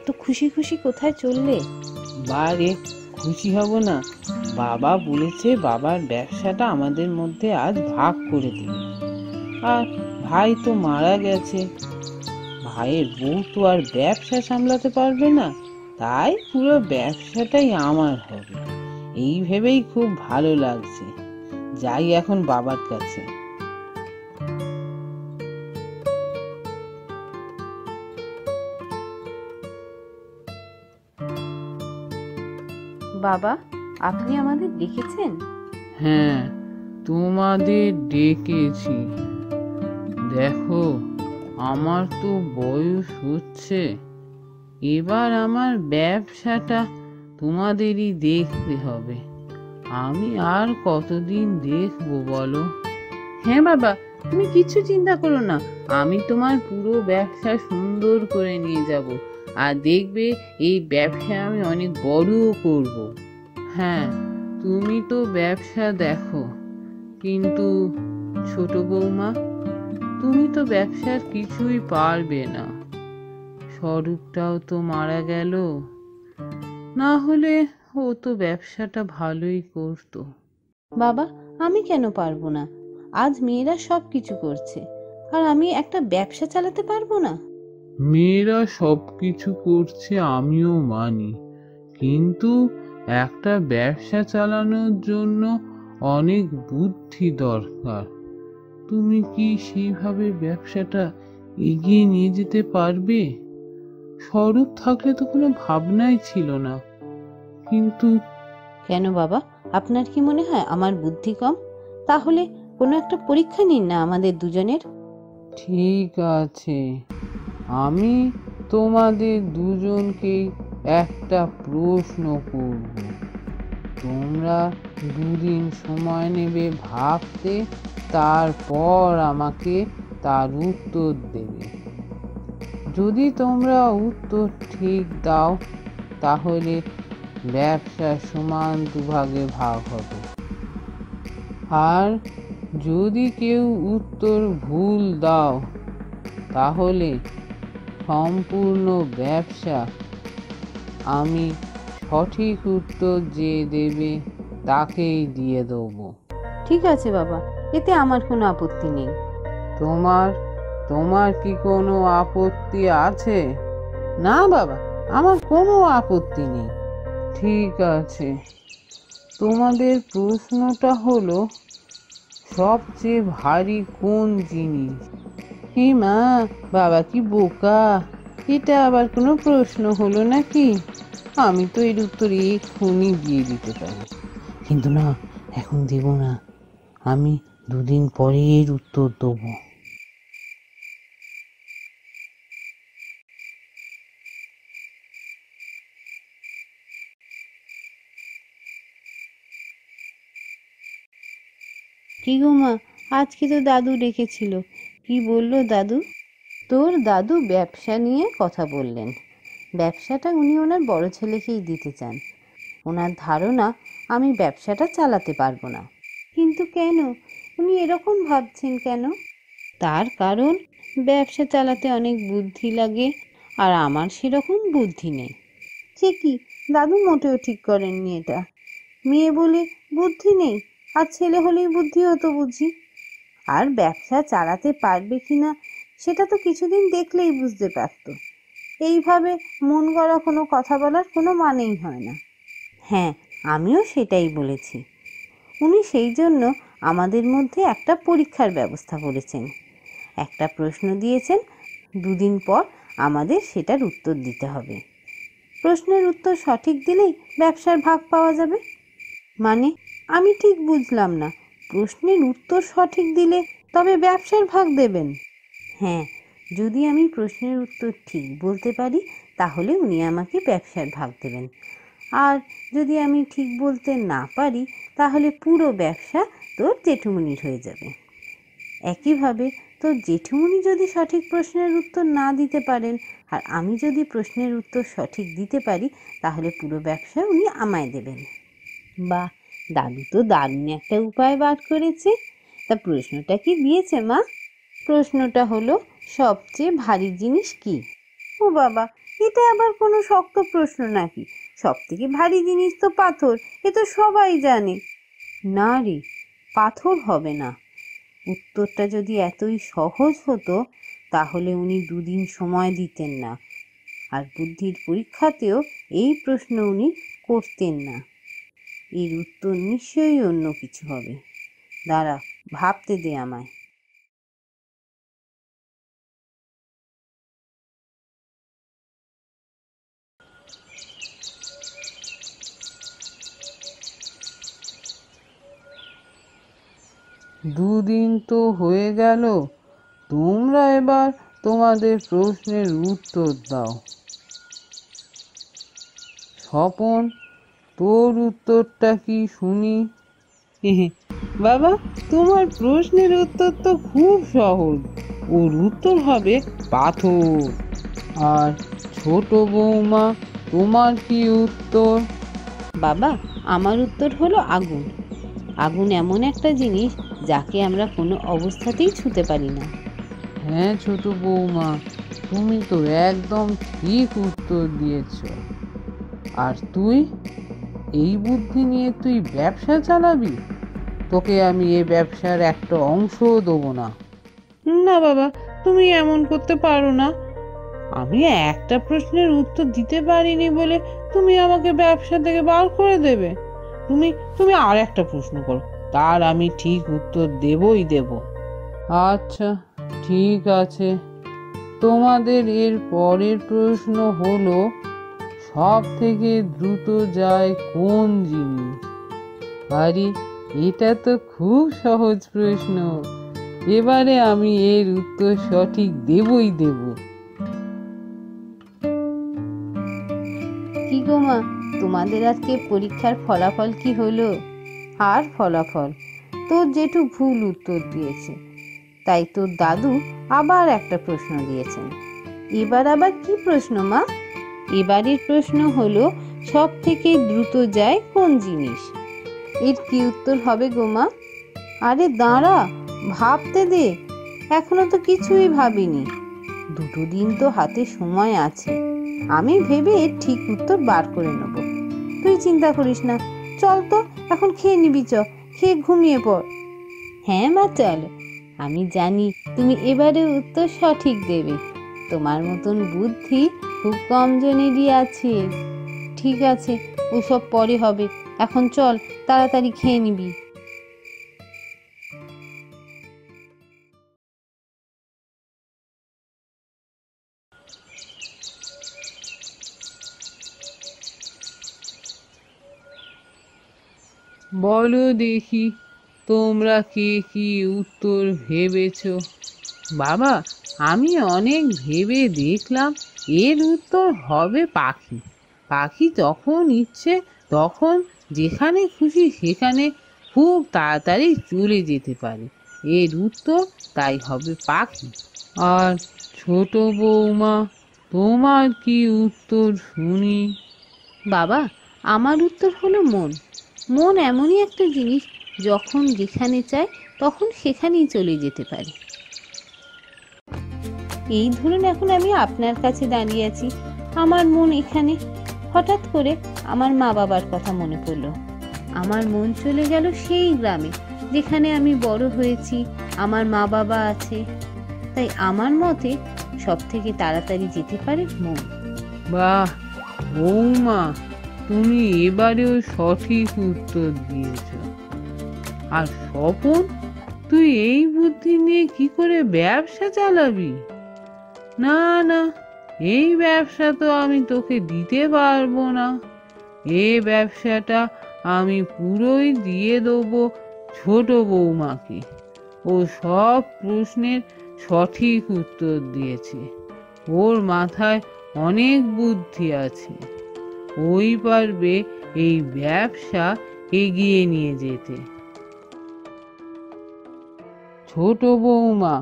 এত খুশি খুশি কোথায় চললে? বারে, খুশি হব না? বাবা বলেছে বাবার ব্যবসাটা আমাদের মধ্যে আজ ভাগ করে দেবে। আর ভাই তো মারা গেছে, ভাইয়ের বউ তো আর ব্যবসা সামলাতে পারবে না, তাই পুরো ব্যবসাটাই আমার হবে। এই ভেবেই খুব ভালো লাগছে। যাই এখন বাবার কাছে। বাবা, আপনি আমাদের ডেকেছেন? হ্যাঁ, তোমাদের ডেকেছি। দেখো, আমার তো বয়স হচ্ছে, এবার আমার ব্যবসাটা তোমাদেরই দেখতে হবে। আমি আর কতদিন দেখবো বলো? হ্যাঁ বাবা, তুমি কিছু চিন্তা করো না, আমি তোমার পুরো ব্যবসা সুন্দর করে নিয়ে যাব, আর দেখবে এই ব্যবসা আমি অনেক বড়ও করব। হ্যাঁ, তুমি তো ব্যবসা দেখো, কিন্তু ছোট বৌমা, তুমি তো ব্যবসার কিছুই পারবে না। স্বরূপটাও তো মারা গেল, না হলে ও তো ব্যবসাটা ভালোই করতো। বাবা, আমি কেন পারবো না? আজ মেয়েরা সব কিছু করছে, আর আমি একটা ব্যবসা চালাতে পারবো না? মেয়েরা সব কিছু করছে আমিও মানি, কিন্তু একটা ব্যবসা চালানোর জন্য অনেক বুদ্ধি দরকার। তুমি কি সেইভাবে ব্যবসাটা এগিয়ে নিয়ে যেতে পারবে? স্বরূপ থাকলে তো কোনো ভাবনাই ছিল না, কিন্তু কেন বাবা, আপনার কি মনে হয় আমার বুদ্ধি কম? তাহলে কোনো একটা পরীক্ষা নিন না আমাদের দুজনের। ঠিক আছে, আমি তোমাদের দুজনকেই একটা প্রশ্ন করব। তোমরা দুদিন সময় নেবে ভাবতে, তারপর আমাকে তার উত্তর দেবে। যদি তোমরা উত্তর ঠিক দাও, তাহলে ব্যবসা সমান দুভাগে ভাগ হবে। আর যদি কেউ উত্তর ভুল দাও, তাহলে সম্পূর্ণ ব্যবসা আমি সঠিক উত্তর যে দেবে তাকেই দিয়ে দেবো। ঠিক আছে বাবা, এতে আমার কোনো আপত্তি নেই। তোমার তোমার কি কোনো আপত্তি আছে? না বাবা, আমার কোনো আপত্তি নেই। ঠিক আছে, তোমাদের প্রশ্নটা হলো, সবচেয়ে ভারী কোন জিনিস? হে মা, বাবা কি বোকা! এটা আবার কোনো প্রশ্ন হলো নাকি? আমি তো এর উত্তর এক্ষুনি দিয়ে দিতে পারি, কিন্তু না, এখন দেব না, আমি দুদিন পরে এর উত্তর দেবো। কি গো মা, আজকে তো দাদু ডেকেছিল, কি বললো দাদু? তোর দাদু ব্যবসা নিয়ে কথা বললেন। ব্যবসাটা উনি ওনার বড় ছেলেকেই দিতে চান। ওনার ধারণা আমি ব্যবসাটা চালাতে পারবো না। কিন্তু কেন, উনি এরকম ভাবছেন কেন? তার কারণ ব্যবসা চালাতে অনেক বুদ্ধি লাগে, আর আমার সেরকম বুদ্ধি নেই। সে কি, দাদু মোটেও ঠিক করেননি এটা। মেয়ে বলে বুদ্ধি নেই, আর ছেলে হলেই বুদ্ধি হতো বুঝি। আর ব্যবসা চালাতে পারবে কিনা সেটা তো কিছুদিন দেখলেই বুঝতে পারতো। এইভাবে মন গড়া কোনো কথা বলার কোনো মানেই হয় না। হ্যাঁ, আমিও সেটাই বলেছি। উনি সেই জন্য আমাদের মধ্যে একটা পরীক্ষার ব্যবস্থা করেছেন। একটা প্রশ্ন দিয়েছেন, দুদিন পর আমাদের সেটার উত্তর দিতে হবে। প্রশ্নের উত্তর সঠিক দিলেই ব্যবসার ভাগ পাওয়া যাবে। মানে, আমি ঠিক বুঝলাম না। প্রশ্নের উত্তর সঠিক দিলে তবে ব্যবসার ভাগ দেবেন? হ্যাঁ, যদি আমি প্রশ্নের উত্তর ঠিক বলতে পারি, তাহলে উনি আমাকে ব্যবসার ভাগ দেবেন। আর যদি আমি ঠিক বলতে না পারি, তাহলে পুরো ব্যবসা তোর জেঠুমনির হয়ে যাবে। একইভাবে তোর জেঠুমনি যদি সঠিক প্রশ্নের উত্তর না দিতে পারেন, আর আমি যদি প্রশ্নের উত্তর সঠিক দিতে পারি, তাহলে পুরো ব্যবসা উনি আমায় দেবেন। বাহ, দাদু তো দারুণ একটা উপায় বার করেছে। তা প্রশ্নটা কি দিয়েছে মা? প্রশ্নটা হলো, সবচেয়ে ভারী জিনিস কি? ও বাবা, এটা আবার কোনো শক্ত প্রশ্ন নাকি? সব থেকে ভারী জিনিস তো পাথর, এ তো সবাই জানে। না রে, পাথর হবে না। উত্তরটা যদি এতই সহজ হতো তাহলে উনি দুদিন সময় দিতেন না, আর বুদ্ধির পরীক্ষাতেও এই প্রশ্ন উনি করতেন না। এর উত্তর নিশ্চয়ই অন্য কিছু হবে। দাঁড়া, ভাবতে দে আমায়। দুদিন তো হয়ে গেল, তোমরা এবার তোমাদের প্রশ্নের উত্তর দাও। স্বপন, তোর উত্তরটা কি শুনি? বাবা, তোমার প্রশ্নের উত্তর তো খুব সহজ। ওর উত্তর হবে পাথর। আর ছোট বৌমা, তোমার কি উত্তর? বাবা, আমার উত্তর হলো আগুন। আগুন এমন একটা জিনিস যাকে আমরা কোনো অবস্থাতেই ছুঁতে পারি না। হ্যাঁ ছোট বৌমা, তুমি তো একদম ঠিক উত্তর দিয়েছ। আর তুই, এই বুদ্ধি নিয়ে তুই ব্যবসা চালাবি? তোকে আমি এ ব্যবসার একটা অংশও দেবো না। না বাবা, তুমি এমন করতে পারো না। আমি একটা প্রশ্নের উত্তর দিতে পারিনি বলে তুমি আমাকে ব্যবসা থেকে বার করে দেবে? তুমি তুমি আর একটা প্রশ্ন করো, তার আমি ঠিক উত্তর দেবই দেব। আচ্ছা, ঠিক আছে। তোমাদের এর পরের প্রশ্ন হলো, সব থেকে দ্রুত যায় কোন জিনিস? আরে, এটা তো খুব সহজ প্রশ্ন। এবারে আমি এর উত্তর সঠিক দেবই দেব। কি গো মা, তোমাদের আজকে পরীক্ষার ফলাফল কি হলো? আর ফলাফল? তোর জেঠু ভুল উত্তর দিয়েছে, তাই তোর দাদু আবার একটা প্রশ্ন দিয়েছেন। এবার আবার কি প্রশ্ন মা? এবারের প্রশ্ন হলো, সব থেকে দ্রুত যায় কোন জিনিস? এর কি উত্তর হবে গো মা? আরে দাঁড়া, ভাবতে দে, এখনো তো কিছুই ভাবিনি। দুটো দিন তো হাতে সময় আছে, আমি ভেবে এর ঠিক উত্তর বার করে নেব। তুই চিন্তা করিস না, চল তো এখন খেয়ে নিবি, খেয়ে ঘুমিয়ে পড়। হ্যাঁ মা, চলো। আমি জানি তুমি এবারে উত্তর সঠিক দেবে। তোমার মতন বুদ্ধি খুব কম জনেরই আছে। ঠিক আছে, ওসব পরে হবে, এখন চল তাড়াতাড়ি খেয়ে নিবি। বলো দেখি, তোমরা কে কি উত্তর ভেবেছ? বাবা, আমি অনেক ভেবে দেখলাম এর উত্তর হবে পাখি। পাখি যখন ইচ্ছে তখন যেখানে খুশি সেখানে খুব তাড়াতাড়ি চলে যেতে পারে। এর উত্তর তাই হবে পাখি। আর ছোট বৌমা, তোমার কি উত্তর শুনি? বাবা, আমার উত্তর হলো মন। মন এমনই একটা জিনিস, যখন যেখানে চায় তখন সেখানেই চলে যেতে পারে। এই ধরুন, এখন আমি আপনার কাছে দাঁড়িয়ে আছি, আমার মন এখানে। হঠাৎ করে আমার মা বাবার কথা মনে পড়লো। আমার মন চলে গেল সেই গ্রামে যেখানে আমি বড় হয়েছি, আমার মা বাবা আছে। তাই আমার মতে সব থেকে তাড়াতাড়ি যেতে পারে মন। বাহ বৌমা, তুমি এবারেও সঠিক উত্তর দিয়েছ। আর স্বপন, তুই এই বুদ্ধি নিয়ে কি করে ব্যবসা চালাবি? না না, এই ব্যবসা তো আমি তোকে দিতে পারবো না। এই ব্যবসাটা আমি পুরোই দিয়ে দেবো ছোট বৌমাকে। ও সব প্রশ্নের সঠিক উত্তর দিয়েছে, ওর মাথায় অনেক বুদ্ধি আছে, ওই পারবে এই ব্যবসা এগিয়ে নিয়ে যেতে। ছোট বৌমা,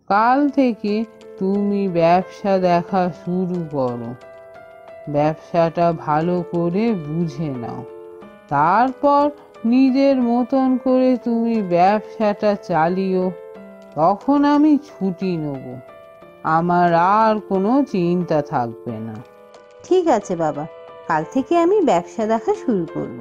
কাল থেকে তুমি ব্যবসা দেখা শুরু করো। ব্যবসাটা ভালো করে বুঝে নাও, তারপর নিজের মতন করে তুমি ব্যবসাটা চালিও। তখন আমি ছুটি নেব, আমার আর কোনো চিন্তা থাকবে না। ঠিক আছে বাবা, কাল থেকে আমি ব্যবসা দেখা শুরু করব।